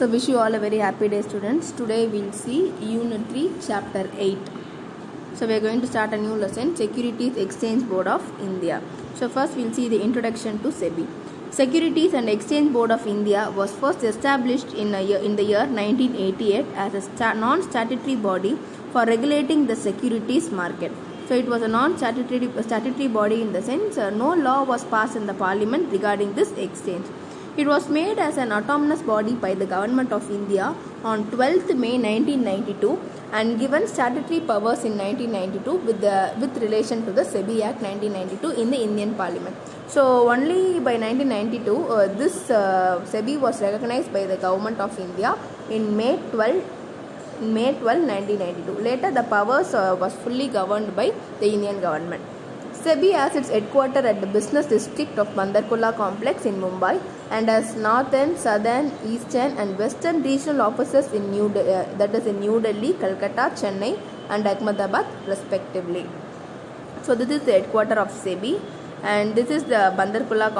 So wish you all a very happy day, students. Today we'll see Unit 3, Chapter 8. So we are going to start a new lesson, Securities Exchange Board of India. So first we'll see the introduction to SEBI. Securities and Exchange Board of India was first established in the year 1988 as a non-statutory body for regulating the securities market. So it was a non-statutory body in the sense no law was passed in the parliament regarding this exchange. It was made as an autonomous body by the Government of India on 12th May 1992 and given statutory powers in 1992 with relation to the SEBI Act 1992 in the Indian Parliament. So only by 1992 this SEBI was recognized by the Government of India in May 12, 1992. Later the powers was fully governed by the Indian government. SEBI has its headquarters at the business district of Bandarkula complex in Mumbai and has northern, southern, eastern and western regional offices in New Delhi, Calcutta, Chennai and Ahmedabad respectively. So this is the headquarters of SEBI and this is the Bandarkula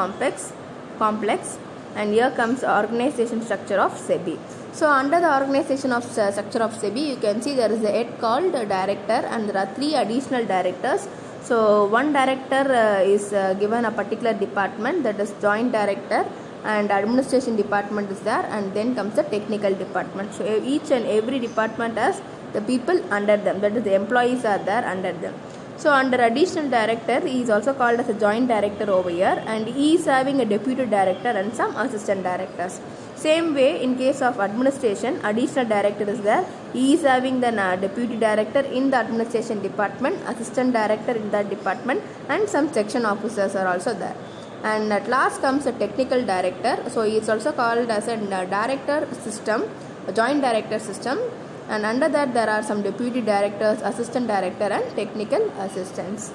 complex and here comes the organization structure of SEBI. So under the organization of structure of SEBI, you can see there is a head called director and there are 3 additional directors. So one director is given a particular department, that is joint director, and administration department is there, and then comes the technical department. So each and every department has the people under them, that is the employees are there under them. So under additional director, he is also called as a joint director over here, and he is having a deputy director and some assistant directors. Same way in case of administration, additional director is there. He is having the deputy director in the administration department, assistant director in that department, and some section officers are also there. And at last comes a technical director. So he is also called as a director system, a joint director system. And under that there are some deputy directors, assistant director and technical assistants.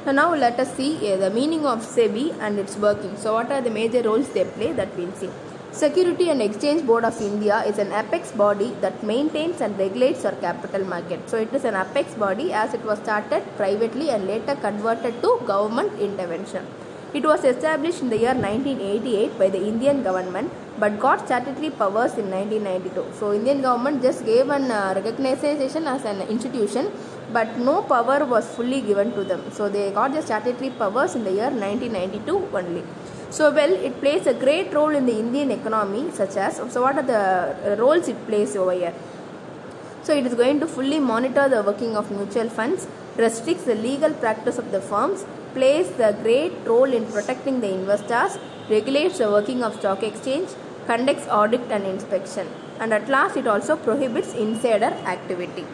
So now let us see the meaning of SEBI and its working. So what are the major roles they play, that we'll see. Security and Exchange Board of India is an apex body that maintains and regulates our capital market. So it is an apex body as it was started privately and later converted to government intervention. It was established in the year 1988 by the Indian government but got statutory powers in 1992. So Indian government just gave an recognition as an institution but no power was fully given to them. So they got the statutory powers in the year 1992 only. So it plays a great role in the Indian economy such as, so what are the roles it plays over here? So it is going to fully monitor the working of mutual funds, restricts the legal practice of the firms, plays the great role in protecting the investors, regulates the working of stock exchange, conducts audit and inspection, and at last it also prohibits insider activity.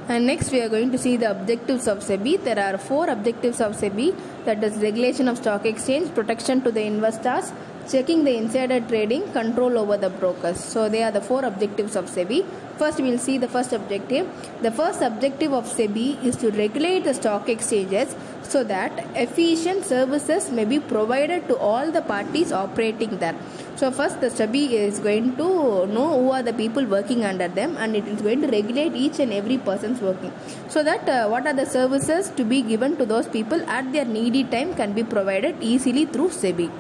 And next we are going to see the objectives of SEBI. There are 4 objectives of SEBI, that is regulation of stock exchange, protection to the investors, checking the insider trading, control over the brokers. So they are the 4 objectives of SEBI. First we will see the first objective. The first objective of SEBI is to regulate the stock exchanges so that efficient services may be provided to all the parties operating there. So first the SEBI is going to know who are the people working under them and it is going to regulate each and every person's working. So that what are the services to be given to those people at their needy time can be provided easily through SEBI.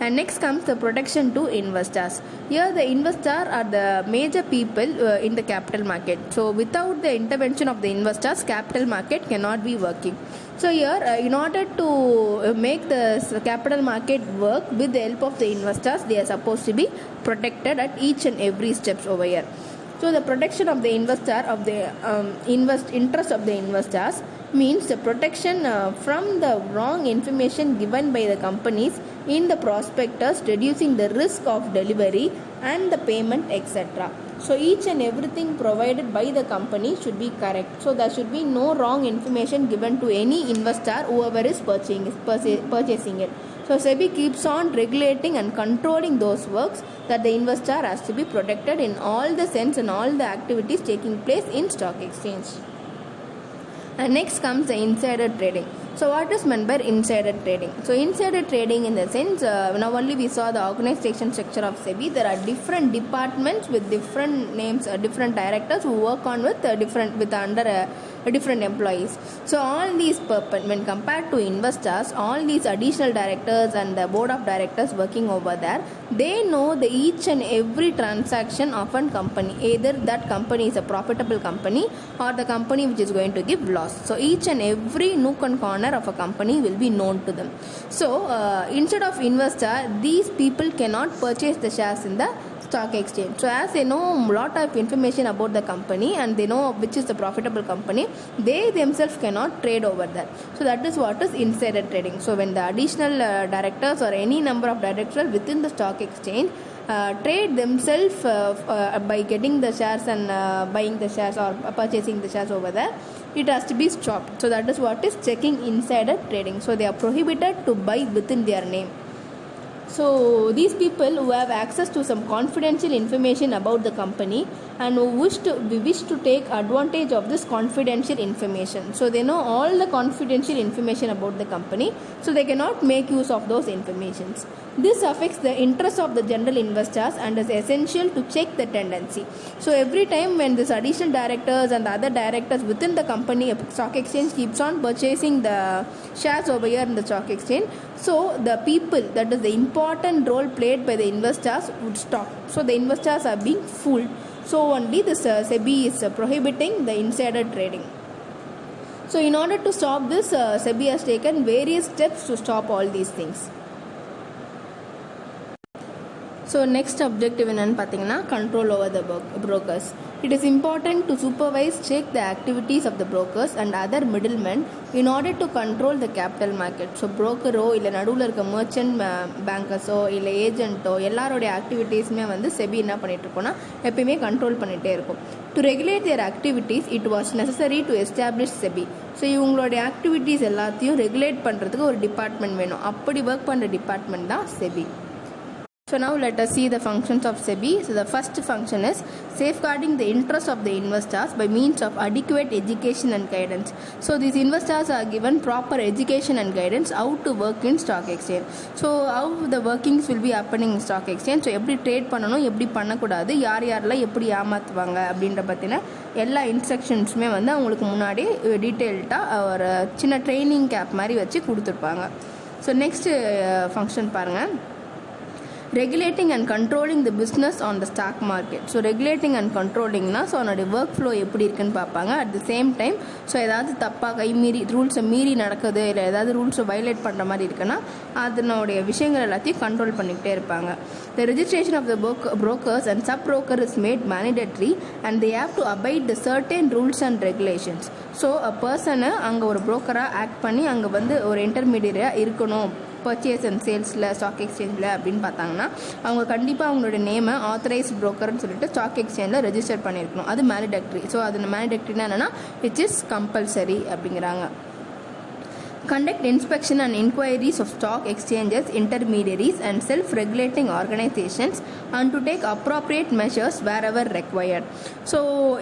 And next comes the protection to investors. Here the investors are the major people in the capital market. So without the intervention of the investors, capital market cannot be working. So here in order to make the capital market work with the help of the investors, they are supposed to be protected at each and every steps over here. So the protection of the investor of the interest of the investors means the protection from the wrong information given by the companies in the prospectus, reducing the risk of delivery and the payment, etc. So each and everything provided by the company should be correct. So there should be no wrong information given to any investor, whoever is purchasing it. So SEBI keeps on regulating and controlling those works that the investor has to be protected in all the sense and all the activities taking place in stock exchange. And next comes the insider trading. So what is meant by insider trading? So insider trading in the sense, now only we saw the organization structure of SEBI. There are different departments with different names, different directors who work on with under different employees. So all these when compared to investors, all these additional directors and the board of directors working over there, they know the each and every transaction of a company. Either that company is a profitable company or the company which is going to give loss. So each and every nook and corner of a company will be known to them. So instead of investor, these people cannot purchase the shares in the stock exchange. So as they know a lot of information about the company and they know which is the profitable company, they themselves cannot trade over that. So that is what is insider trading. So when the additional directors or any number of directors within the stock exchange trade themselves by getting the shares and buying the shares or purchasing the shares over there, it has to be stopped. So that is what is checking insider trading. So they are prohibited to buy within their name. So these people who have access to some confidential information about the company and who wish to take advantage of this confidential information. So they know all the confidential information about the company, so they cannot make use of those informations. This affects the interest of the general investors and is essential to check the tendency. So every time when this additional directors and the other directors within the company stock exchange keeps on purchasing the shares over here in the stock exchange, so the people, that is the important role played by the investors, would stop. So the investors are being fooled. So only this SEBI is prohibiting the insider trading. So in order to stop this, SEBI has taken various steps to stop all these things. So next objective என்னன்னு பார்த்தீங்கன்னா control over the brokers. It is important to supervise, check the activities of the brokers and other middlemen in order to control the capital market. So broker-ஓ இல்லை நடுவில் இருக்க merchant bankers-ஓ இல்லை ஏஜென்ட்டோ எல்லாரோடைய ஆக்டிவிட்டீஸுமே வந்து SEBI என்ன பண்ணிட்டு இருக்கோம்னா எப்பயுமே கண்ட்ரோல் பண்ணிகிட்டே இருக்கும். To regulate their activities, it was necessary to establish SEBI. So இவங்களுடைய ஆக்டிவிட்டீஸ் எல்லாத்தையும் ரெகுலேட் பண்ணுறதுக்கு ஒரு டிபார்ட்மெண்ட் வேணும். அப்படி ஒர்க் பண்ணுற டிபார்ட்மெண்ட் தான் SEBI. So now let us see the functions of SEBI. So the first function is safeguarding the interest of the investors by means of adequate education and guidance. So these investors are given proper education and guidance how to work in stock exchange. So how the workings will be happening in stock exchange. So எப்படி trade பண்ணணும், எப்படி பண்ணக்கூடாது, யாரெல்லாம் எப்படி ஏமாற்றுவாங்க அப்படின்ற பற்றின எல்லா இன்ஸ்ட்ரக்ஷன்ஸுமே வந்து அவங்களுக்கு முன்னாடி டீட்டெயில்டாக ஒரு சின்ன ட்ரைனிங் கேப் மாதிரி வச்சு கொடுத்துருப்பாங்க. ஸோ நெக்ஸ்ட்டு ஃபங்க்ஷன் பாருங்கள், regulating and controlling the business on the stock market. So regulating and controlling na so anode work flow eppadi irukku paapanga. At the same time so edavadhu thappa kai meeri rules meeri nadakudhu illa edavadhu rules violate pandra mari irukana adunode vishayangal ellathiyum control பண்ணிட்டே இருப்பாங்க. The registration of the brokers and sub broker is made mandatory and they have to abide the certain rules and regulations. So a person anga ஒரு broker-ஆ act பண்ணி அங்க வந்து ஒரு intermediary-ஆ இருக்கணும் purchase and சேல்ஸில் stock எக்ஸ்சேஞ்சில் அப்படின்னு பார்த்தாங்கன்னா அவங்க கண்டிப்பாக அவங்களோட நேமை ஆத்தரைஸ்ட் ப்ரோக்கர்னு சொல்லிட்டு ஸ்டாக் எக்ஸ்சேஞ்சில் ரெஜிஸ்டர் பண்ணியிருக்கணும். அது மேனிடக்டரி. ஸோ அது மேனிடக்டரினா என்னென்னா விச் இஸ் கம்பல்சரி அப்படிங்கிறாங்க. Conduct inspection and inquiries of stock exchanges, intermediaries and self-regulating organizations and to take appropriate measures wherever required. So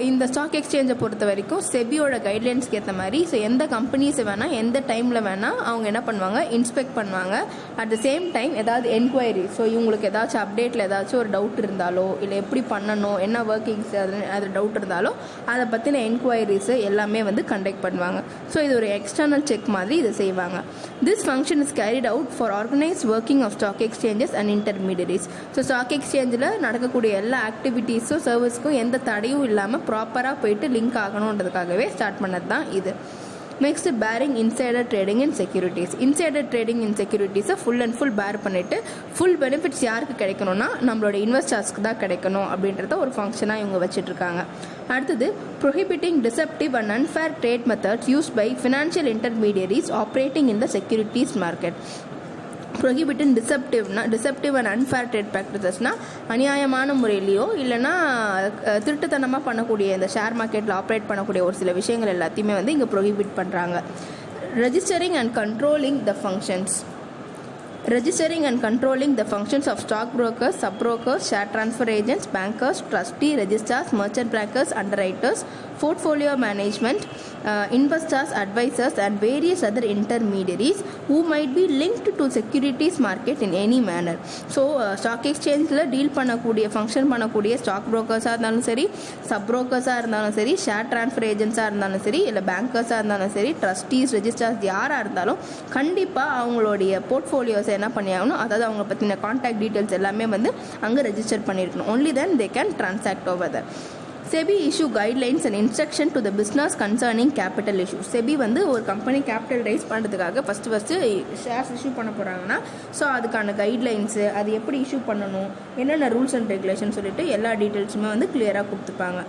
இந்த ஸ்டாக் எக்ஸ்சேஞ்சை பொறுத்த வரைக்கும் செபியோட கைட்லைன்ஸ்க்கு ஏற்ற மாதிரி ஸோ எந்த கம்பெனிஸை வேணால் எந்த டைமில் வேணால் அவங்க என்ன பண்ணுவாங்க, இன்ஸ்பெக்ட் பண்ணுவாங்க. அட் த சேம் டைம் ஏதாவது என்கொயரி, ஸோ இவங்களுக்கு ஏதாச்சும் அப்டேட்டில் ஏதாச்சும் ஒரு டவுட் இருந்தாலோ இல்லை எப்படி பண்ணணும், என்ன ஒர்க்கிங்ஸ் அது டவுட் இருந்தாலோ அதை பற்றின என்கொயரிஸு எல்லாமே வந்து கண்டக்ட் பண்ணுவாங்க. ஸோ இது ஒரு எக்ஸ்டர்னல் செக் மாதிரி இது செய்வாங்க. This function is carried out for organized working of stock exchanges and intermediaries. So stock எக்ஸ்சேஞ்சில் நடக்கக்கூடிய எல்லா ஆக்டிவிட்டீஸும் சர்வீஸ்க்கும் எந்த தடையும் இல்லாமல் ப்ராப்பராக போயிட்டு லிங்க் ஆகணுன்றதுக்காகவே ஸ்டார்ட் பண்ணது தான் இது. Next barring insider trading in securities. Insider trading in செக்யூரிட்டிஸை ஃபுல் அண்ட் ஃபுல் பேர் பண்ணிவிட்டு ஃபுல் பெனிஃபிட்ஸ் யாருக்கு கிடைக்கணும்னா நம்மளோட இன்வெஸ்டர்ஸ்க்கு தான் கிடைக்கணும் அப்படின்றத ஒரு ஃபங்க்ஷனாக இவங்க வச்சுட்ருக்காங்க. அடுத்தது prohibiting deceptive and unfair trade methods used by financial intermediaries operating in the securities market. Prohibiting deceptive and unfair trade ப்ராக்டிசஸ்னால் அநியாயமான முறையிலையோ இல்லைனா திருட்டுத்தனமாக பண்ணக்கூடிய இந்த ஷேர் மார்க்கெட்டில் ஆப்ரேட் பண்ணக்கூடிய ஒரு சில விஷயங்கள் எல்லாத்தையுமே வந்து இங்கே ப்ரொஹிபிட் பண்ணுறாங்க. Registering and controlling the functions. Registering and controlling the functions of stockbrokers, sub-brokers, share transfer agents, bankers, trustee, registrars, merchant bankers, underwriters, portfolio management, investors, advisors and various other intermediaries who might be linked to securities market in any manner. So stock எக்ஸ்சேஞ்சில் deal பண்ணக்கூடிய function பண்ணக்கூடிய stock ப்ரோக்கர்ஸாக இருந்தாலும் சரி, sub ப்ரோக்கர்ஸாக இருந்தாலும் சரி, share transfer ஏஜென்ட்ஸாக இருந்தாலும் சரி, இல்லை பேங்கர்ஸாக இருந்தாலும் சரி, ட்ரஸ்டீஸ், ரெஜிஸ்ட்ரார்ஸ் யாராக இருந்தாலும் கண்டிப்பாக அவங்களுடைய போர்ட்ஃபோலியோஸை என்ன பண்ணியாகணும், அதாவது அவங்க பற்றின கான்டாக்ட் டீட்டெயில்ஸ் எல்லாமே வந்து அங்கே ரெஜிஸ்டர் பண்ணியிருக்கணும். Only then they can transact over that. SEBI issue guidelines and instruction to the business concerning capital issues. SEBI வந்து ஒரு கம்பெனி கேபிட்டல் ரைஸ் பண்ணுறதுக்காக ஃபஸ்ட்டு ஷேர்ஸ் இஷ்யூ பண்ண போகிறாங்கன்னா ஸோ அதுக்கான கைட்லைன்ஸு, அது எப்படி இஷ்யூ பண்ணணும், என்னென்ன ரூல்ஸ் அண்ட் ரெகுலேஷன் சொல்லிட்டு எல்லா டீட்டெயில்ஸுமே வந்து கிளியராக கொடுத்துப்பாங்க.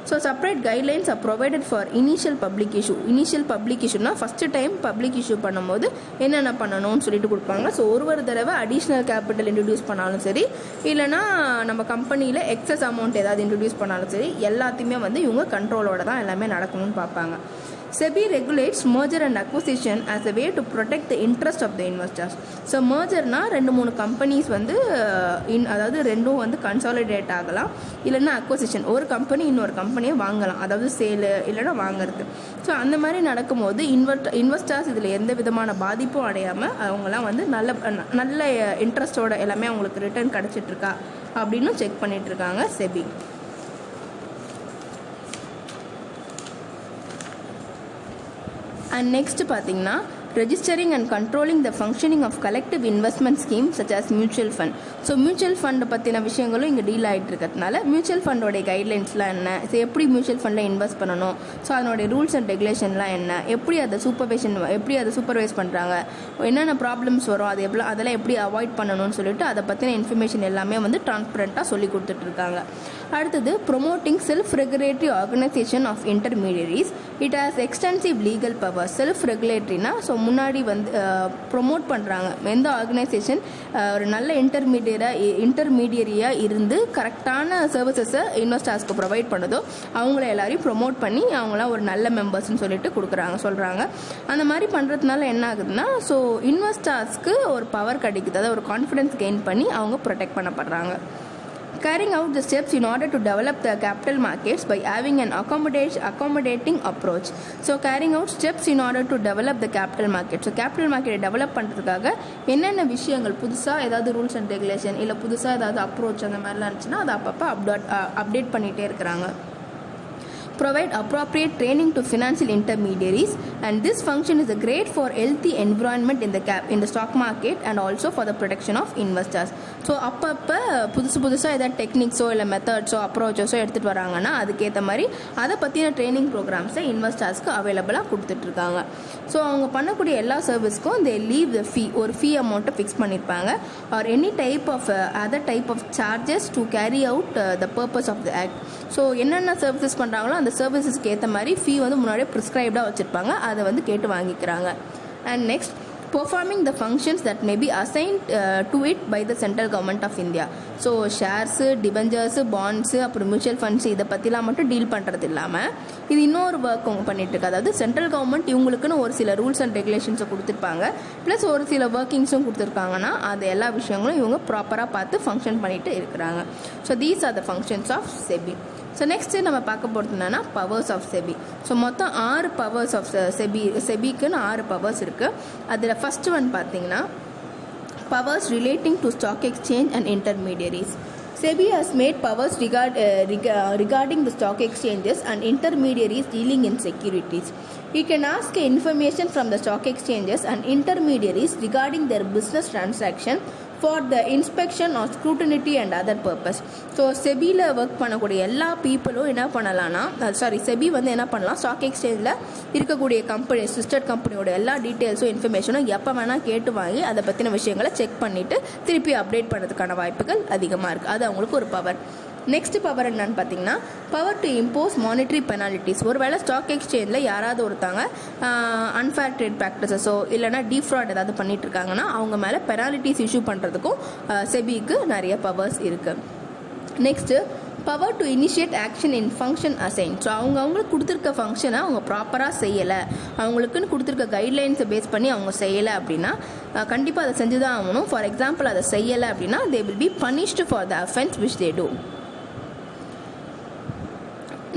So separate guidelines are provided for initial public issue. Initial public இஷ்யூனா ஃபஸ்ட்டு டைம் பப்ளிக் இஷ்யூ பண்ணும்போது என்னென்ன பண்ணணும்னு சொல்லிட்டு கொடுப்பாங்க. ஸோ ஒரு தடவை அடிஷ்னல் கேபிட்டல் இன்ட்ரடியூஸ் பண்ணாலும் சரி, இல்லைனா நம்ம கம்பெனியில் எக்ஸஸ் அமௌண்ட் ஏதாவது இன்ட்ரடியூஸ் பண்ணாலும் சரி, எல்லாத்தையுமே வந்து இவங்க கண்ட்ரோலோட தான் எல்லாமே நடக்கணும்னு பார்ப்பாங்க. SEBI regulates merger and acquisition as a way to protect the interest of the investors. So mergerனா 2-3 கம்பெனிஸ் வந்து அதாவது ரெண்டும் வந்து கன்சாலிடேட் ஆகலாம், இல்லைன்னா அக்வசிஷன் ஒரு கம்பெனி இன்னொரு கம்பெனியை வாங்கலாம், அதாவது சேலு இல்லைன்னா வாங்குறது. ஸோ அந்த மாதிரி நடக்கும்போது இன்வெஸ்டர்ஸ் இதில் எந்த விதமான பாதிப்பும் அடையாமல் அவங்களாம் வந்து நல்ல இன்ட்ரெஸ்டோட எல்லாமே அவங்களுக்கு ரிட்டர்ன் கிடச்சிட்ருக்கா அப்படின்னு செக் பண்ணிகிட்ருக்காங்க SEBI. And next பார்த்தீங்கன்னா registering and controlling the functioning of collective investment schemes such as mutual fund. So mutual ஃபண்டை பற்றின விஷயங்களும் இங்கே டீல் ஆகிட்டு இருக்கிறதுனால மியூச்சுவல் ஃபண்டோடைய கைட்லைன்ஸ்லாம் என்ன, ஸோ எப்படி மியூச்சுவல் ஃபண்டில் இன்வெஸ்ட் பண்ணணும், ஸோ அதனுடைய ரூல்ஸ் அண்ட் ரெகுலேஷன்லாம் என்ன, எப்படி அதை சூப்பர்வைஸ் பண்ணுறாங்க, என்னென்ன ப்ராப்ளம்ஸ் வரும், அதெல்லாம் எப்படி அவாய்ட் பண்ணணும்னு சொல்லிட்டு அதை பற்றின இன்ஃபர்மேஷன் எல்லாமே வந்து டிரான்ஸ்பரண்ட்டாக சொல்லி கொடுத்துட்ருக்காங்க. அடுத்தது promoting self regulatory organisation of intermediaries. It has extensive legal power. Self ரெகுலேட்டரினா ஸோ முன்னாடி வந்து ப்ரொமோட் பண்ணுறாங்க எந்த ஆர்கனைசேஷன் ஒரு நல்ல இன்டர்மீடியரியாக இருந்து கரெக்டான சர்வீசஸை இன்வெஸ்டர்ஸ்க்கு ப்ரொவைட் பண்ணுதோ அவங்கள எல்லாரையும் ப்ரொமோட் பண்ணி அவங்களாம் ஒரு நல்ல மெம்பர்ஸ்ன்னு சொல்லிட்டு சொல்கிறாங்க. அந்த மாதிரி பண்ணுறதுனால என்ன ஆகுதுன்னா ஸோ இன்வெஸ்டர்ஸ்க்கு ஒரு பவர் கிடைக்குது, அதாவது ஒரு கான்ஃபிடன்ஸ் கெயின் பண்ணி அவங்க protect பண்ணப்படுறாங்க. Carrying out the steps in order to develop the capital markets by having an accommodating approach. So carrying out steps in order to develop the capital market. So capital market develop பண்ணுறதுக்காக என்னென்ன விஷயங்கள் புதுசாக ஏதாவது rules and regulation இல்லை புதுசாக ஏதாவது approach அந்த மாதிரிலாம் இருந்துச்சுன்னா அதை அப்பப்போ அப்டேட் பண்ணிகிட்டே இருக்கிறாங்க. Provide appropriate training to financial intermediaries, and this function is great for healthy environment in the stock market and also for the protection of investors. So அப்பப்போ புதுசாக ஏதாவது டெக்னிக்ஸோ இல்லை மெத்தட்ஸோ அப்ரோச்சஸோ எடுத்துகிட்டு வராங்கன்னா அதுக்கேற்ற மாதிரி அதை பற்றின ட்ரைனிங் ப்ரோக்ராம்ஸை இன்வெஸ்டர்ஸ்க்கு அவைலபிளாக கொடுத்துட்ருக்காங்க. ஸோ அவங்க பண்ணக்கூடிய எல்லா சர்வீஸ்க்கும் தே லீவ் த ஒரு ஃபீ அமௌண்ட்டை ஃபிக்ஸ் பண்ணியிருப்பாங்க or any type of other type of charges to carry out the purpose of the act. So என்னென்ன சர்வீசஸ் பண்ணுறாங்களோ அந்த சர்வீசஸ்க்கு ஏற்ற மாதிரி ஃபீ வந்து முன்னாடியே ப்ரிஸ்கிரைப்டாக வச்சுருப்பாங்க, அதை வந்து கேட்டு வாங்கிக்கிறாங்க. And next performing the functions that may be assigned to it by the central government of India. So shares, debentures, bonds, அப்புறம் மியூச்சுவல் ஃபண்ட்ஸ் இதை பற்றிலாம் மட்டும் டீல் பண்ணுறது இல்லாமல் இது இன்னொரு ஒர்க் அவங்க பண்ணிகிட்ருக்கு. அதாவது சென்ட்ரல் கவர்மெண்ட் இவங்களுக்குன்னு ஒரு சில ரூல்ஸ் அண்ட் ரெகுலேஷன்ஸை கொடுத்துருப்பாங்க, ப்ளஸ் ஒரு சில ஒர்க்கிங்ஸும் கொடுத்துருக்காங்கன்னா அது எல்லா விஷயங்களும் இவங்க ப்ராப்பராக பார்த்து ஃபங்க்ஷன் பண்ணிட்டு இருக்கிறாங்க. So these are the functions of SEBI. So next நம்ம பார்க்க போகிறது என்னென்னா பவர்ஸ் ஆஃப் SEBI. ஸோ மொத்தம் 6 பவர்ஸ் ஆஃப் செபிக்குன்னு 6 பவர்ஸ் இருக்குது. அதில் ஃபஸ்ட்டு ஒன் பார்த்தீங்கன்னா powers relating to stock exchange and intermediaries. SEBI has made powers regarding the stock exchanges and intermediaries dealing in securities. You can ask information from the stock exchanges and intermediaries regarding their business transaction for the inspection or scrutiny and other purpose. So செபியில் work பண்ணக்கூடிய எல்லா பீப்புளும் என்ன பண்ணலான்னா SEBI வந்து என்ன பண்ணலாம், stock எக்ஸ்சேஞ்சில் இருக்கக்கூடிய கம்பெனி சிஸ்டர் கம்பெனியோட எல்லா டீட்டெயில்ஸும் இன்ஃபர்மேஷனும் எப்போ வேணால் கேட்டு வாங்கி அதை பற்றின விஷயங்களை செக் பண்ணிவிட்டு திருப்பி அப்டேட் பண்ணுறதுக்கான வாய்ப்புகள் அதிகமாக இருக்குது. அது அவங்களுக்கு ஒரு பவர். நெக்ஸ்ட் பவர் என்னன்னு பார்த்தீங்கன்னா power to impose monetary penalties. ஒருவேளை ஸ்டாக் எக்ஸ்சேஞ்சில் யாராவது ஒருத்தாங்க அன்ஃபேர் ட்ரேட் ப்ராக்டிசஸோ இல்லைனா டீஃப்ராட் ஏதாவது பண்ணிட்டு இருக்காங்கன்னா அவங்க மேலே பெனால்ட்டிஸ் இஷ்யூ பண்ணுறதுக்கும் செபிக்கு நிறைய பவர்ஸ் இருக்குது. Next power to initiate action in function assign. So அவங்களுக்கு கொடுத்துருக்க ஃபங்க்ஷனை அவங்க ப்ராப்பராக செய்யலை, அவங்களுக்குன்னு கொடுத்துருக்க கைட்லைன்ஸை பேஸ் பண்ணி அவங்க செய்யலை அப்படின்னா கண்டிப்பாக அதை செஞ்சு தான் ஆகணும். ஃபார் எக்ஸாம்பிள் அதை செய்யலை அப்படின்னா they will be punished for the offence which they do.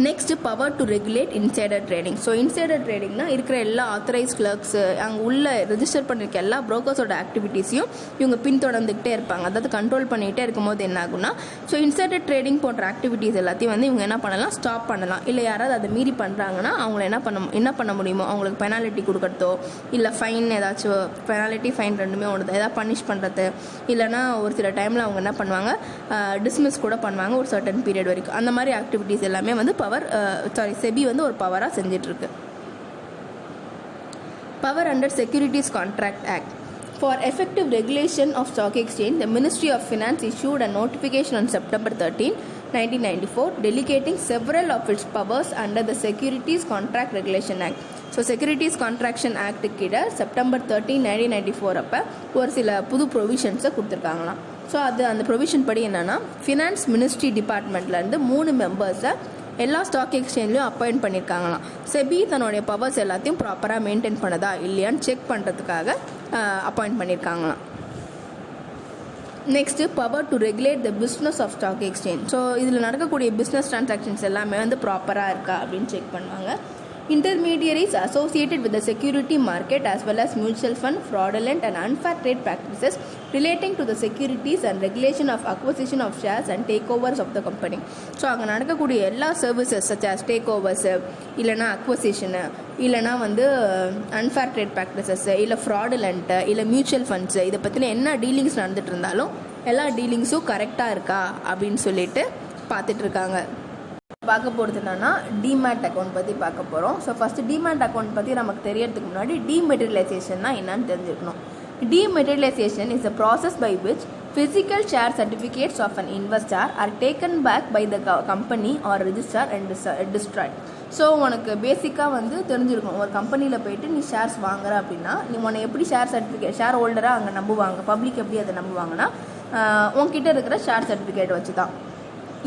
Next power to regulate insider trading. So insider ட்ரேடிங்னா இருக்கிற எல்லா ஆத்தரைஸ் கிளர்க்ஸு அங்கே உள்ள ரெஜிஸ்டர் பண்ணியிருக்க எல்லா ப்ரோக்கர்ஸோட ஆக்டிவிட்டீஸையும் இவங்க பின்தொடர்ந்துக்கிட்டே இருப்பாங்க, அதாவது கண்ட்ரோல் பண்ணிகிட்டே இருக்கும்போது என்ன ஆகுனா, ஸோ இன்சைடர் ட்ரேடிங் போன்ற ஆக்டிவிட்டீஸ் எல்லாத்தையும் வந்து இவங்க என்ன பண்ணலாம், ஸ்டாப் பண்ணலாம். இல்லை யாராவது அதை மீறி பண்ணுறாங்கன்னா அவங்கள என்ன பண்ண முடியுமோ அவங்களுக்கு பெனாலிட்டி கொடுக்கறதோ, இல்லை ஃபைன் ஏதாச்சும் பெனாலிட்டி ஃபைன் ரெண்டுமே ஒன்று ஏதாவது பனிஷ் பண்ணுறது, இல்லைனா ஒரு சில டைமில் அவங்க என்ன பண்ணுவாங்க, டிஸ்மிஸ் கூட பண்ணுவாங்க ஒரு சர்டன் பீரியட் வரைக்கும். அந்த மாதிரி ஆக்டிவிட்டீஸ் எல்லாமே வந்து செபி வந்து ஒரு பவராக செஞ்சிட்ருக்கு. Power under securities contract act. For effective regulation of stock exchange, the Ministry of Finance issued a notification on September 13, 1994, delegating several of its powers under the Securities Contract Regulation Act. So securities contraction act கீழே September 13, 1994 அப்போ ஒரு சில புது ப்ரொவிஷன்ஸை கொடுத்துருக்காங்களாம். So அந்த provision படி என்னென்னா, finance ministry டிபார்ட்மெண்ட்லேருந்து 3 மெம்பர்ஸை எல்லா ஸ்டாக் எக்ஸ்சேஞ்ச்லையும் அப்பாயிண்ட் பண்ணியிருக்காங்களாம். செபி தன்னுடைய பவர்ஸ் எல்லாத்தையும் ப்ராப்பராக மெயின்டைன் பண்ணதா இல்லையான்னு செக் பண்ணுறதுக்காக அப்பாயிண்ட் பண்ணியிருக்காங்களாம். Next power to regulate the business of stock exchange. So இதில் நடக்கக்கூடிய பிஸ்னஸ் ட்ரான்சாக்ஷன்ஸ் எல்லாமே வந்து ப்ராப்பராக இருக்கா அப்படின்னு செக் பண்ணுவாங்க. Intermediaries associated with the security market as well as mutual fund, fraudulent and unfair trade practices relating to the securities and regulation of acquisition of shares and takeovers of the company. So அங்கே நடக்கக்கூடிய எல்லா services such as takeovers, இல்லைனா அக்வசிஷனு, இல்லைனா வந்து unfair trade practices, இல்லை ஃப்ராடுலண்ட்டு, இல்லை mutual funds, இதை பற்றின என்ன டீலிங்ஸ் நடந்துட்டு இருந்தாலும் எல்லா டீலிங்ஸும் கரெக்டாக இருக்கா அப்படின்னு சொல்லிட்டு பார்த்துட்ருக்காங்க. பார்க்க போகிறது என்னென்னா டிமேட் அக்கௌண்ட் பற்றி பார்க்க போகிறோம். ஸோ ஃபஸ்ட்டு டிமேட் அக்கௌண்ட் பற்றி நமக்கு தெரியறதுக்கு முன்னாடி டிமெட்டீரியலைசேஷன்னா என்னன்னு தெரிஞ்சுக்கணும். Dematerialization is a process by which physical share certificates of an investor are taken back by the company or register and destroyed. So உனக்கு பேசிக்காக வந்து தெரிஞ்சிருக்கும், ஒரு கம்பெனியில் போயிட்டு நீ ஷேர்ஸ் வாங்குற அப்படின்னா நீ உன்னை எப்படி ஷேர் ஹோல்டராக அங்கே நம்புவாங்க, பப்ளிக் எப்படி அதை நம்புவாங்கன்னா உன்கிட்ட இருக்கிற ஷேர் சர்டிஃபிகேட் வச்சு தான்.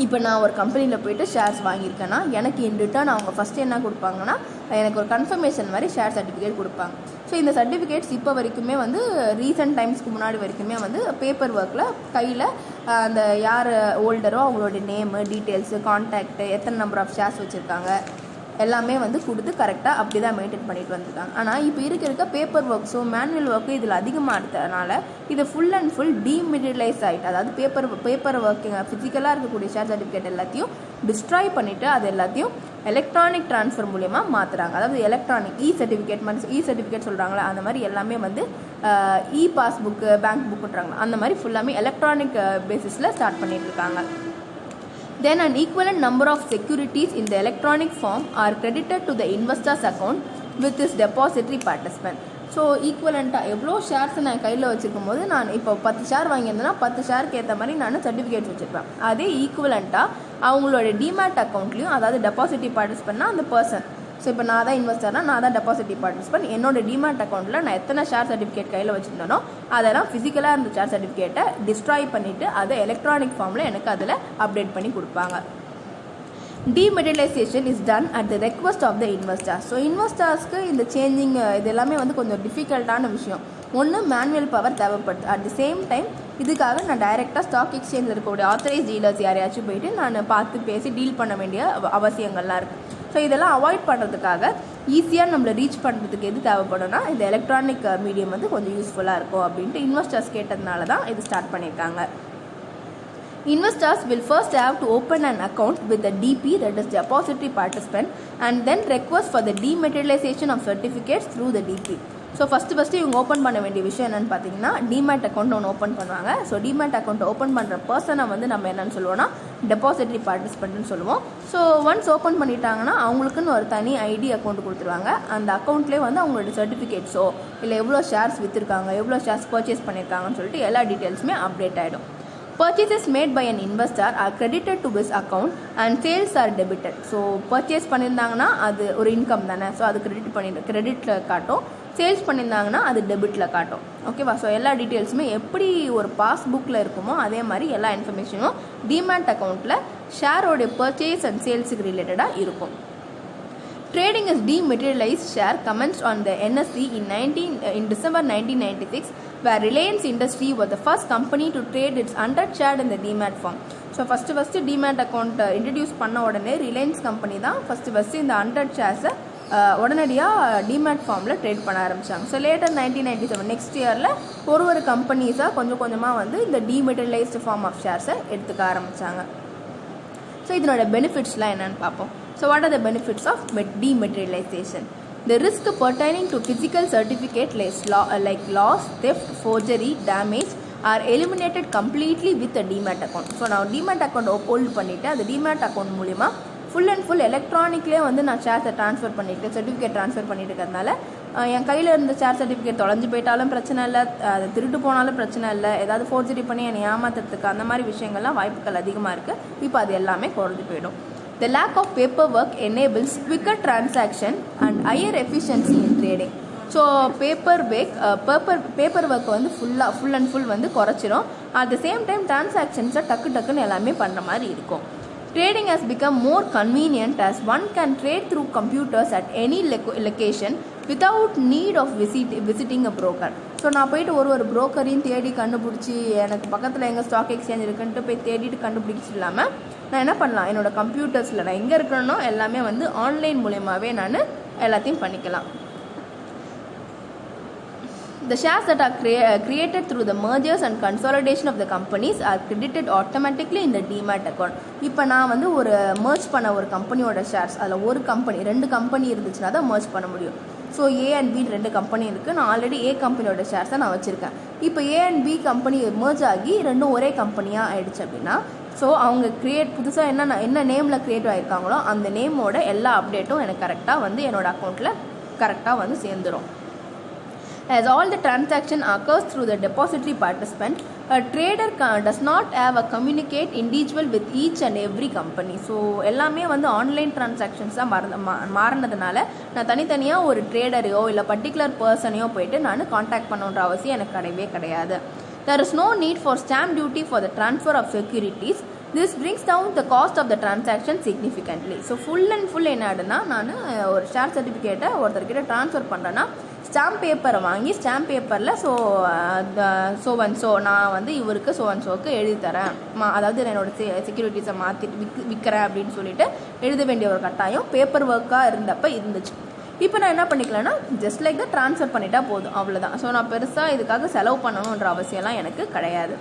இப்போ நான் ஒரு கம்பெனியில் போய்ட்டு ஷேர்ஸ் வாங்கியிருக்கேன்னா எனக்கு இன் ரிட்டர்ன் அவங்க ஃபஸ்ட்டு என்ன கொடுப்பாங்கன்னா எனக்கு ஒரு கன்ஃபர்மேஷன் மாதிரி ஷேர் சர்டிஃபிகேட் கொடுப்பாங்க. ஸோ இந்த சர்டிஃபிகேட்ஸ் இப்போ வரைக்குமே வந்து ரீசெண்ட் டைம்ஸ்க்கு முன்னாடி வரைக்குமே வந்து பேப்பர் ஒர்க்கில் கையில் அந்த யார் ஹோல்டரோ அவங்களோட நேமு, டீட்டெயில்ஸு, கான்டாக்டு, எத்தனை நம்பர் ஆஃப் ஷேர்ஸ் வச்சுருக்காங்க எல்லாமே வந்து கொடுத்து கரெக்டாக அப்படி தான் மெயின்டைன் பண்ணிட்டு வந்துருக்காங்க. ஆனால் இப்போ இருக்க பேப்பர் ஒர்க்ஸும் மேனுவல் ஒர்க்கும் இதில் அதிகமாக இருக்கிறதுனால இது ஃபுல் அண்ட் ஃபுல் டீமெட்டீரியலைஸ் ஆகிட்டு, அதாவது பேப்பர் ஒர்க்கிங் ஃபிசிக்கலாக இருக்கக்கூடிய ஷேர் சர்டிஃபிகேட் எல்லாத்தையும் டிஸ்ட்ராய் பண்ணிவிட்டு அது எல்லாத்தையும் எலக்ட்ரானிக் ட்ரான்ஸ்ஃபர் மூலமா மாற்றுறாங்க. அதாவது எலக்ட்ரானிக் சர்டிஃபிகேட் சொல்கிறாங்களே அந்த மாதிரி எல்லாமே வந்து பாஸ்புக்கு, பேங்க் புக்குன்றாங்க, அந்த மாதிரி ஃபுல்லாமே எலக்ட்ரானிக் பேசிஸில் ஸ்டார்ட் பண்ணிட்டு இருக்காங்க. Then an equivalent number of securities in the electronic form are credited to the investor's account with his depository participant. So ஈக்குவலண்ட்டாக எவ்வளோ ஷேர்ஸ் நான் கையில் வச்சுருக்கும் போது நான் இப்போ 10 ஷேர் வாங்கியிருந்தேன்னா 10 ஷேருக்கு ஏற்ற மாதிரி நான் சர்டிஃபிகேட்ஸ் வச்சுருப்பேன். அதே ஈக்குவலண்ட்டாக அவங்களோட டிமேட் அக்கௌண்ட்லேயும், அதாவது டெபாசிட்டி பார்ட்டிசிபெண்ட்னா அந்த பர்சன், ஸோ இப்போ நான் தான் இன்வெஸ்டர்னா நான் தான் டெபாசிட்டி பார்ட்டிசிபெண்ட், என்னோட டிமேட் அக்கௌண்ட்டில் நான் எத்தனை ஷேர் சர்டிஃபிகேட் கையில் வச்சுருந்தேனோ அதெல்லாம் ஃபிசிக்கலாக இருந்த ஷேர் சர்டிஃபிகேட்டை டிஸ்ட்ராய் பண்ணிவிட்டு அதை எலக்ட்ரானிக் ஃபார்மில் எனக்கு அதில் அப்டேட் பண்ணி கொடுப்பாங்க. Dematerialization is done at the request of the investor. So இன்வெஸ்டர்ஸ்க்கு இந்த சேஞ்சிங் இது எல்லாமே வந்து கொஞ்சம் டிஃபிகல்ட்டான விஷயம். ஒன்று மேனுவல் பவர் தேவைப்படுது. அட் தி சேம் டைம் இதுக்காக நான் டைரெக்டாக ஸ்டாக் எக்ஸ்சேஞ்சில் இருக்கக்கூடிய ஆத்தரைஸ் டீலர்ஸ் யாரையாச்சும் போயிட்டு நான் பார்த்து பேசி டீல் பண்ண வேண்டிய அவசியங்கள்லாம் இருக்குது. ஸோ இதெல்லாம் அவாய்ட் பண்ணுறதுக்காக ஈஸியாக நம்மளை ரீச் பண்ணுறதுக்கு எது தேவைப்படும்னா இந்த எலக்ட்ரானிக் மீடியம் வந்து கொஞ்சம் யூஸ்ஃபுல்லாக இருக்கும் அப்படின்ட்டு இன்வெஸ்டர்ஸ் கேட்டதுனால தான் இது ஸ்டார்ட் பண்ணியிருக்காங்க. Investors will first have to open an account with the DP, that is depository participant, and then request for the dematerialization of certificates through the DP. So first இவங்க ஓப்பன் பண்ண வேண்டிய விஷயம் என்னென்னு பார்த்தீங்கன்னா டிமேட் அக்கௌண்ட் ஒன்று open பண்ணுவாங்க. So demat account open பண்ணுற பர்சனை வந்து நம்ம என்னென்னு சொல்லுவோம்னா டெபாசிட்டரி பார்ட்டிசிபெண்ட்னு சொல்லுவோம். ஸோ ஒன்ஸ் ஓப்பன் பண்ணிட்டாங்கன்னா அவங்களுக்குன்னு ஒரு தனி ஐடி அக்கௌண்ட் கொடுத்துருவாங்க. அந்த அக்கௌண்ட்லேயே வந்து அவங்களோட சர்டிஃபிகேட்ஸோ இல்லை எவ்வளோ ஷேர்ஸ் விற்றுருக்காங்க, எவ்வளோ ஷேர்ஸ் பர்ச்சேஸ் பண்ணியிருக்காங்கன்னு சொல்லிட்டு எல்லா டீட்டெயில்ஸுமே அப்டேட் ஆகிடும். Purchases made by an investor are credited to his account and sales are debited. So purchase பண்ணியிருந்தாங்கன்னா அது ஒரு இன்கம் தானே, ஸோ அது கிரெடிட்டில் காட்டும். சேல்ஸ் பண்ணியிருந்தாங்கன்னா அது டெபிட்டில் காட்டும். ஓகேவா? ஸோ எல்லா டீட்டெயில்ஸுமே எப்படி ஒரு பாஸ்புக்கில் இருக்குமோ அதே மாதிரி எல்லா இன்ஃபர்மேஷனும் டிமேட் அக்கௌண்ட்டில் ஷேரோடைய பர்ச்சேஸ் அண்ட் சேல்ஸுக்கு ரிலேட்டடாக இருக்கும். Trading as dematerialized share commenced on the NSE in December 1996, where Reliance Industry was the first company to trade its 100 share in the demat form. So first demat account introduce பண்ண உடனே Reliance company தான் first இந்த 100 ஷேர்ஸை உடனடியாக demat ஃபார்மில் trade பண்ண ஆரம்பித்தாங்க. So later 1997 next இயரில் ஒரு கம்பெனிஸாக கொஞ்சமாக வந்து இந்த டிமெட்டீரியலைஸ்டு ஃபார்ம் ஆஃப் ஷேர்ஸை எடுத்துக்க ஆரம்பித்தாங்க. ஸோ இதனோட பெனிஃபிட்ஸ்லாம் என்னென்னு பார்ப்போம். So what are the benefits of dematerialisation? The risk pertaining to physical certificate like loss, theft, forgery, damage are eliminated completely with a demat account. So நான் demat account hold பண்ணிட்டு அது demat account மூலமா full and full எலக்ட்ரானிக்லேயே வந்து நான் ஷேர்ஸை transfer பண்ணிவிட்டு certificate transfer பண்ணிட்டு இருக்கிறதுனால என் கையில் இருந்த ஷேர் சர்டிஃபிகேட் தொலைஞ்சு போயிட்டாலும் பிரச்சனை இல்லை, அது திருட்டு போனாலும் பிரச்சனை இல்லை, ஏதாவது ஃபோர்ஜரி பண்ணி என்னை ஏமாத்துறதுக்கு அந்த மாதிரி விஷயங்கள்லாம் வாய்ப்புகள் அதிகமாக இருக்குது. இப்போ அது எல்லாமே குறைஞ்சி போயிடும். The lack of paperwork enables quicker transaction and higher efficiency in trading. So paper work வந்து ஃபுல் அண்ட் ஃபுல் வந்து குறைச்சிரும். அட் த சேம் டைம் டிரான்சாக்ஷன்ஸை டக்குன்னு எல்லாமே பண்ணுற மாதிரி இருக்கும். Trading has become more convenient as one can trade through computers at any location without need of visiting a broker. So நான் போயிட்டு ஒரு ப்ரோக்கரையும் தேடி கண்டுபிடிச்சி எனக்கு பக்கத்தில் எங்கே ஸ்டாக் எக்ஸ்சேஞ்ச் இருக்குன்ட்டு போய் தேடிட்டு கண்டுபிடிச்சி இல்லாமல் நான் என்ன பண்ணலாம், என்னோடய கம்ப்யூட்டர்ஸில் நான் எங்கே இருக்கணும்னோ எல்லாமே வந்து ஆன்லைன் மூலமாகவே நான் எல்லாத்தையும் பண்ணிக்கலாம். The shares that are created through the mergers and consolidation of the companies are credited automatically in the demat account. இப்போ நான் வந்து ஒரு merge பண்ண ஒரு கம்பெனியோட ஷேர்ஸ், அதில் ஒரு கம்பெனி 2 கம்பெனி இருந்துச்சுன்னா தான் merge பண்ண முடியும். So A and B 2 company இருக்குது. நான் ஆல்ரெடி ஏ கம்பெனியோட ஷேர்ஸை நான் வச்சுருக்கேன். இப்போ A and B company merge ஆகி 2 ஒரே கம்பெனியாக ஆயிடுச்சு அப்படின்னா ஸோ அவங்க புதுசாக என்ன நேமில் க்ரியேட் ஆகிருக்காங்களோ அந்த நேமோட எல்லா அப்டேட்டும் எனக்கு கரெக்டாக வந்து என்னோடய அக்கௌண்ட்டில் கரெக்டாக வந்து சேர்ந்துடும். As all the transaction occurs through the depository participant, a trader does not have a communicate individual with each and every company. So எல்லாமே வந்து ஆன்லைன் டிரான்சாக்ஷன்ஸ் தான் மாறினதுனால நான் தனித்தனியாக ஒரு ட்ரேடரையோ இல்லை பர்டிகுலர் பர்சனையோ போயிட்டு நான் காண்டாக்ட் பண்ணுன்ற அவசியம் எனக்கு கிடையாது. There is no need for stamp duty for the transfer of securities. This brings down the cost of the transaction significantly. So full and full என்ன ஆடுனா, நான் ஒரு ஷேர் சர்டிஃபிகேட்டை ஒருத்தர்கிட்ட ட்ரான்ஸ்ஃபர் பண்ணுறேன்னா ஸ்டாம்ப் பேப்பரை வாங்கி ஸ்டாம்ப் பேப்பரில் ஸோ நான் வந்து இவருக்கு ஸோக்கு எழுதி தரேன், அதாவது என்னோடய செக்யூரிட்டிஸை மாற்றிட்டு விற்கிறேன் அப்படின்னு சொல்லிட்டு எழுத வேண்டிய ஒரு கட்டாயம் பேப்பர் ஒர்க்காக இருந்தப்போ இருந்துச்சு. இப்போ நான் என்ன பண்ணிக்கலன்னா ஜஸ்ட் லைக் தான் ட்ரான்ஸ்ஃபர் பண்ணிட்டா போதும், அவ்வளோதான். ஸோ நான் பெருசாக இதுக்காக செலவு பண்ணணுன்ற அவசியம்லாம் எனக்கு கிடையாது.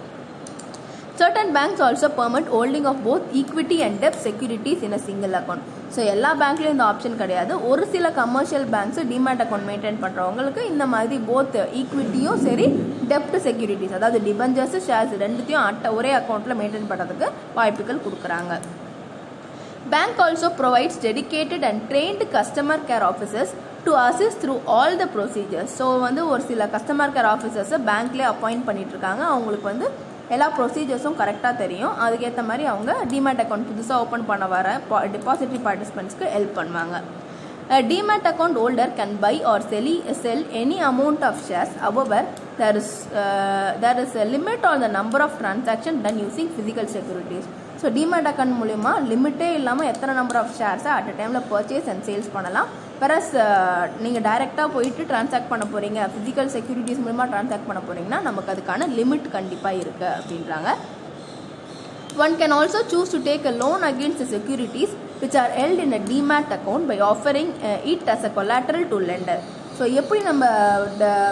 Certain banks also permit holding of both equity and debt securities in a single account. So எல்லா பேங்க்லேயும் இந்த ஆப்ஷன் கிடையாது. ஒரு சில commercial banks demat account maintain பண்ணுறவங்களுக்கு இந்த மாதிரி போத் ஈக்விட்டியும் சரி டெப்ட் செக்யூரிட்டிஸ் அதாவது டிபெஞ்சர்ஸ் ஷேர்ஸ் ரெண்டுத்தையும் ஒரே அக்கௌண்ட்டில் மெயின்டைன் பண்ணுறதுக்கு வாய்ப்புகள் கொடுக்குறாங்க. Bank also provides dedicated and trained customer care officers to assist through all the procedures. So வந்து ஒரு சில கஸ்டமர் கேர் ஆஃபீஸர்ஸை பேங்க்லேயே அப்பாயிண்ட் பண்ணிகிட்ருக்காங்க. அவங்களுக்கு வந்து எல்லா ப்ரொசீஜர்ஸும் கரெக்டாக தெரியும். அதுக்கேற்ற மாதிரி அவங்க டிமேட் அக்கௌண்ட் புதுசாக ஓப்பன் பண்ண வர டெபாசிட்டரி பார்ட்டிசிபெண்ட்ஸ்க்கு ஹெல்ப் பண்ணுவாங்க. A demat account holder can buy or sell any amount of shares. However, there is a limit on the number of transactions done using physical securities. So demat account மூலிமா லிமிட்டே இல்லாமல் எத்தனை number of ஷேர்ஸை at a டைமில் purchase and sales பண்ணலாம். Plus நீங்கள் டைரெக்டாக போயிட்டு transact பண்ண போகிறீங்க, ஃபிசிக்கல் செக்யூரிட்டிஸ் மூலமாக ட்ரான்சாக்ட் பண்ண போகிறீங்கன்னா நமக்கு அதுக்கான லிமிட் கண்டிப்பாக இருக்குது அப்படின்றாங்க. One can also choose to take a loan against the securities which are held in a demat account by offering it as a collateral to lender. So எப்படி நம்ம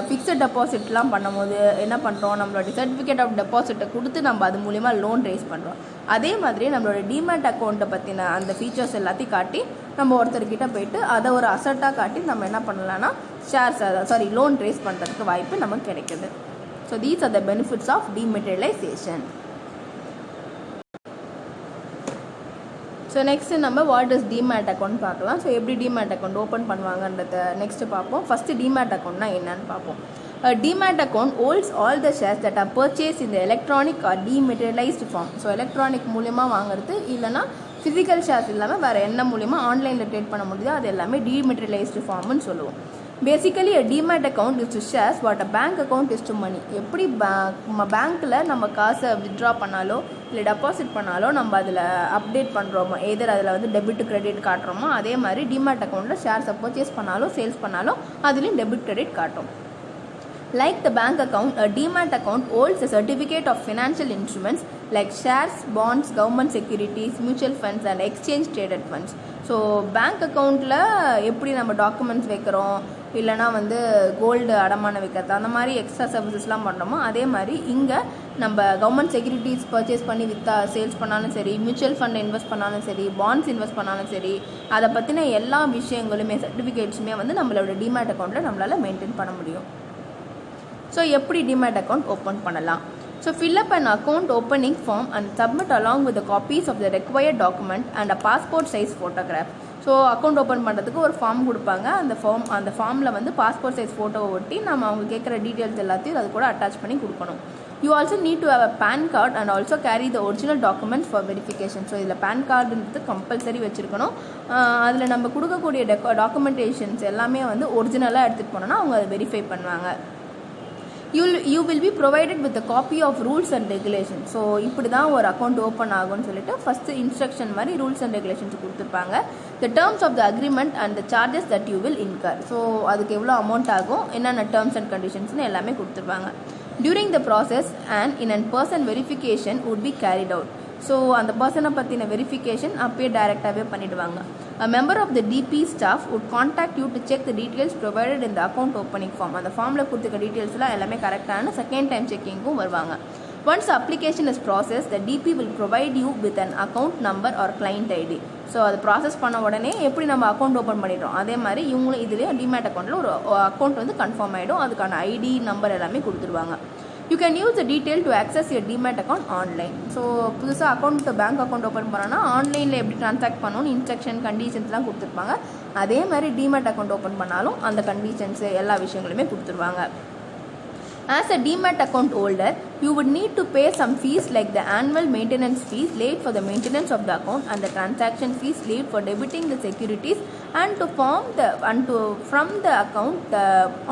ஃபிக்ஸட் டெபாசிட்லாம் பண்ணும்போது என்ன பண்ணுறோம், நம்மளோட சர்டிஃபிகேட் ஆஃப் டெபாசிட்டை கொடுத்து நம்ம அது மூலிமா லோன் ரேஸ் பண்ணுறோம். அதே மாதிரி நம்மளோட டிமேட் அக்கௌண்ட்டை பற்றின அந்த ஃபீச்சர்ஸ் எல்லாத்தையும் காட்டி நம்ம ஒருத்தர்கிட்ட போயிட்டு அதை ஒரு அசட்டாக காட்டி நம்ம என்ன பண்ணலான்னா லோன் ரேஸ் பண்ணுறதுக்கு வாய்ப்பு நமக்கு கிடைக்குது. So these are the benefits of dematerialisation. So next நம்ம வாட் இஸ் டிமேட் அக்கௌண்ட் பார்க்கலாம். ஸோ எப்படி டிமேட் அக்கௌண்ட் ஓப்பன் பண்ணுவாங்கன்றத நெக்ஸ்ட்டு பார்ப்போம். ஃபஸ்ட்டு டிமேட் அக்கௌண்ட்னா என்னன்னு பார்ப்போம். Demat account holds all the shares that are purchase இந்த electronic or dematerialised form. So electronic மூலிமா வாங்குறது இல்லைனா ஃபிசிக்கல் ஷேர்ஸ் இல்லாமல் வேறு என்ன மூலிமா ஆன்லைனில் ட்ரேட் பண்ண முடியுதோ அது எல்லாமே டிமெட்டீரியலைஸ்டு ஃபார்ம்னு சொல்லுவோம். Basically a demat account is to shares what a bank account is to money. எப்படி பேங்க்கில் நம்ம காசை வித்ட்ரா பண்ணாலோ இல்லை டெபாசிட் பண்ணாலோ நம்ம அதில் அப்டேட் பண்ணுறோமோ, எதர் அதில் வந்து டெபிட் கிரெடிட் காட்டுறோமோ அதே மாதிரி டிமேட் அக்கௌண்ட்டில் ஷேர்ஸை பர்ச்சேஸ் பண்ணாலும் சேல்ஸ் பண்ணாலும் அதுலேயும் டெபிட் கிரெடிட் காட்டும். Like the bank account, a demat account holds a certificate of financial instruments like shares, bonds, government securities, mutual funds and exchange traded funds. So bank அக்கௌண்ட்டில் எப்படி நம்ம documents வைக்கிறோம், இல்லைனா வந்து கோல்டு அடமான வைக்கிறது, அந்த மாதிரி எக்ஸ்ட்ரா சர்வீசஸ்லாம் பண்ணுறோமோ அதே மாதிரி இங்கே நம்ம கவர்மெண்ட் செக்யூரிட்டிஸ் பர்ச்சேஸ் பண்ணி சேல்ஸ் பண்ணாலும் சரி, மியூச்சுவல் ஃபண்ட் இன்வெஸ்ட் பண்ணாலும் சரி, பாண்ட்ஸ் இன்வெஸ்ட் பண்ணாலும் சரி, அதை பற்றின எல்லா விஷயங்களுமே சர்டிஃபிகேட்ஸுமே வந்து நம்மளோட டிமேட் அக்கௌண்ட்டில் நம்மளால் மெயின்டைன் பண்ண முடியும். ஸோ எப்படி டிமேட் அக்கௌண்ட் ஓப்பன் பண்ணலாம்? So fill up an account opening form and submit along with the copies of the required document and a passport size photograph. So account open பண்ணுறதுக்கு ஒரு form கொடுப்பாங்க. அந்த ஃபார்மில் வந்து பாஸ்போர்ட் சைஸ் ஃபோட்டோவை ஒட்டி நம்ம அவங்க கேட்குற டீட்டெயில்ஸ் எல்லாத்தையும் அது கூட அட்டாச் பண்ணி கொடுக்கணும். You also need to have a PAN card and also carry the original documents for verification. So இதில் PAN கார்டுன்றது கம்பல்சரி வச்சுருக்கணும். அதில் நம்ம கொடுக்கக்கூடிய டாக்குமெண்டேஷன்ஸ் எல்லாமே வந்து ஒரிஜினலாக எடுத்துகிட்டு போனோன்னா அவங்க அதை வெரிஃபை பண்ணுவாங்க. You will be provided with a copy of rules and regulations. So இப்படி தான் ஒரு அக்கௌண்ட் ஓப்பன் ஆகும்னு சொல்லிட்டு ஃபஸ்ட்டு இன்ஸ்ட்ரக்ஷன் மாதிரி ரூல்ஸ் அண்ட் ரெகுலேஷன்ஸ் கொடுத்துருப்பாங்க. the terms of the agreement and the charges that you will incur. So அதுக்கு எவ்வளோ amount ஆகும், என்னென்ன டேர்ம்ஸ் அண்ட் கண்டிஷன்ஸ்னு எல்லாமே கொடுத்துருப்பாங்க. during the process and in an person verification would be carried out. So அந்த பர்சனை பற்றின வெரிஃபிகேஷன் அப்பயே டைரெக்டாகவே பண்ணிவிடுவாங்க. A member of the DP staff would contact you to check the details provided in the account opening form. அந்த ஃபார்மில் கொடுத்துருக்க டீட்டெயில்ஸ்லாம் எல்லாமே கரெக்டான செகண்ட் டைம் செக்கிங்கும் வருவாங்க. Once the application is processed, the DP will provide you with an account number or client ID. So அது process பண்ண உடனே எப்படி நம்ம அக்கௌண்ட் ஓப்பன் பண்ணிடுறோம் அதே மாதிரி இவங்களும் இதுலேயே டிமேட் அக்கௌண்ட்டில் ஒரு அக்கௌண்ட் வந்து கன்ஃபார்ம் ஆகிடும். அதுக்கான ஐடி நம்பர் எல்லாமே கொடுத்துருவாங்க. You can use the detail to access your demat account online. So புதுசாக பேங்க் அக்கௌண்ட் ஓப்பன் பண்ணோன்னா ஆன்லைனில் எப்படி ட்ரான்சாக்ட் பண்ணணும்னு இன்ஸ்ட்ரக்ஷன் கண்டிஷன்ஸ்லாம் கொடுத்துருப்பாங்க. அதே மாதிரி டிமேட் அக்கௌண்ட் ஓப்பன் பண்ணாலும் அந்த கண்டிஷன்ஸு எல்லா விஷயங்களுமே கொடுத்துருவாங்க. As a demat account holder, you would need to pay some fees like the annual maintenance fees laid for the maintenance of the account and the transaction fees laid for debiting the securities and from the account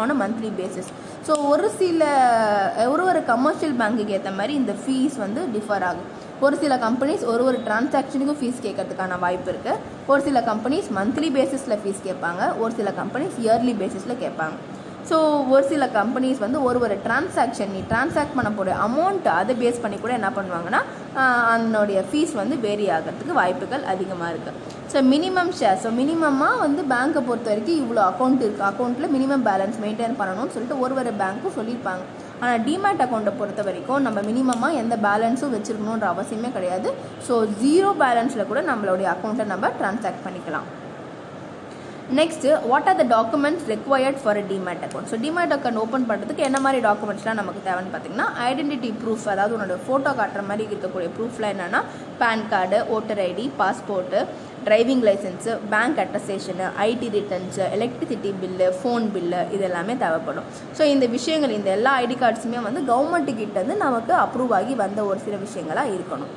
on a monthly basis. So ஒரு commercial பேங்க்குக்கு ஏற்ற மாதிரி இந்த fees வந்து differ ஆகும். ஒரு சில companies ஒரு டிரான்சாக்ஷனுக்கும் ஃபீஸ் கேட்கறதுக்கான வாய்ப்பு இருக்குது. ஒரு சில கம்பெனிஸ் மந்த்லி பேசிஸில் ஃபீஸ் கேட்பாங்க, ஒரு சில கம்பெனிஸ் இயர்லி பேசிஸில் கேட்பாங்க. ஸோ ஒரு சில கம்பெனிஸ் வந்து ஒரு டிரான்சாக்ஷன் நீ டிரான்சாக்ட் பண்ண போகிற அமௌண்ட் அதை பேஸ் பண்ணி கூட என்ன பண்ணுவாங்கன்னா அதனுடைய ஃபீஸ் வந்து வேரி ஆகிறதுக்கு வாய்ப்புகள் அதிகமாக இருக்குது. ஸோ மினிமம் ஷேர், ஸோ மினிமமாக வந்து பேங்க்கை பொறுத்த வரைக்கும் இவ்வளோ அக்கௌண்ட் இருக்குது, அக்கௌண்ட்டில் மினிமம் பேலன்ஸ் மெயின்டைன் பண்ணணும்னு சொல்லிட்டு ஒரு பேங்க்கும் சொல்லியிருப்பாங்க. ஆனால் டிமேட் அக்கௌண்ட்டை பொறுத்த வரைக்கும் நம்ம மினிமமாக எந்த பேலன்ஸும் வச்சுருக்கணுன்ற அவசியமே கிடையாது. ஸோ 0 பேலன்ஸில் கூட நம்மளுடைய அக்கௌண்ட்டை நம்ம டிரான்சாக்ட் பண்ணிக்கலாம். Next, what are the documents required for a demat account? So demat account open பண்ணுறதுக்கு என்ன மாதிரி டாக்குமெண்ட்ஸ்லாம் நமக்கு தேவைன்னு பார்த்தீங்கன்னா ஐடென்டிட்டி ப்ரூஃப், அதாவது உன்னோட ஃபோட்டோ காட்டுற மாதிரி இருக்கக்கூடிய ப்ரூஃப்லாம் என்னென்னா PAN card, voter ID, passport, driving licence, bank attestation, ID returns, electricity bill, phone bill, இது எல்லாமே தேவைப்படும். ஸோ இந்த விஷயங்கள் இந்த எல்லா ஐடி கார்ட்ஸுமே வந்து கவர்மெண்ட்டுக்கிட்டேருந்து நமக்கு அப்ரூவ் ஆகி வந்த ஒரு சில விஷயங்களாக இருக்கணும்.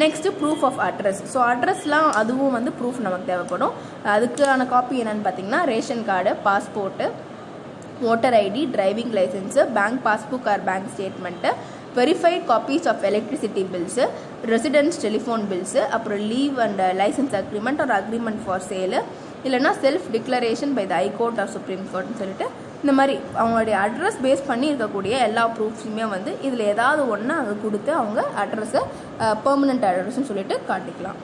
Next proof of address. So அட்ரஸ்லாம் அதுவும் வந்து ப்ரூஃப் நமக்கு தேவைப்படும். அதுக்கான காப்பி என்னென்னு பார்த்தீங்கன்னா ration card, passport, voter ID, driving licence, bank passbook or bank statement, verified copies of electricity bills, residence telephone bills, அப்புறம் லீவ் அண்ட் லைசன்ஸ் அக்ரிமெண்ட் ஒரு அக்ரிமெண்ட் ஃபார் சேலு, இல்லைனா self declaration by the high court or supreme கோர்ட்னு சொல்லிட்டு இந்த மாதிரி அவங்களுடைய address base பண்ணி இருக்கக்கூடிய எல்லா ப்ரூஃப்ஸுமே வந்து இதில் ஏதாவது ஒன்று அங்கே கொடுத்து அவங்க அட்ரஸை பெர்மனெண்ட் அட்ரஸ்ன்னு சொல்லிட்டு காட்டிக்கலாம்.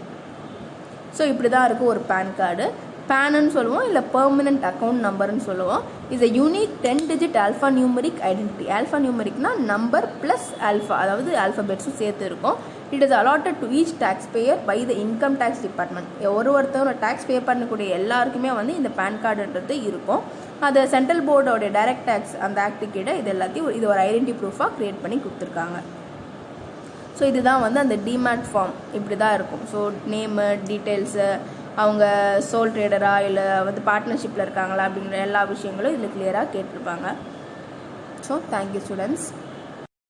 ஸோ இப்படி தான் இருக்குது ஒரு பேன் கார்டு. பேனுன்னு சொல்லுவோம், இல்லை பெர்மனெண்ட் அக்கௌண்ட் நம்பர்னு சொல்லுவோம். Is a unique 10-digit alpha numeric identity. Alpha நியூமரிக்னா நம்பர் ப்ளஸ் ஆல்ஃபா, அதாவது ஆல்ஃபபெட்ஸும் சேர்த்து இருக்கும். It is allotted to each taxpayer by the income tax department. ஒருத்தரும் டேக்ஸ் பே பண்ணக்கூடிய எல்லாருக்குமே வந்து இந்த பேன் கார்டுன்றது இருக்கும். அது சென்ட்ரல் போர்டோடைய டைரக்ட் டேக்ஸ் அந்த ஆக்டிகேட்டை இது எல்லாத்தையும் இது ஒரு ஐடென்டி ப்ரூஃபாக க்ரியேட் பண்ணி கொடுத்துருக்காங்க. ஸோ இதுதான் வந்து அந்த டிமேட் ஃபார்ம் இப்படி தான் இருக்கும். ஸோ நேமு, டீட்டெயில்ஸு, அவங்க சோல் ட்ரேடரா இல்லை வந்து பார்ட்னர்ஷிப்பில் இருக்காங்களா அப்படிங்கிற எல்லா விஷயங்களும் இதில் கிளியராக கேட்டிருப்பாங்க. So thank you students.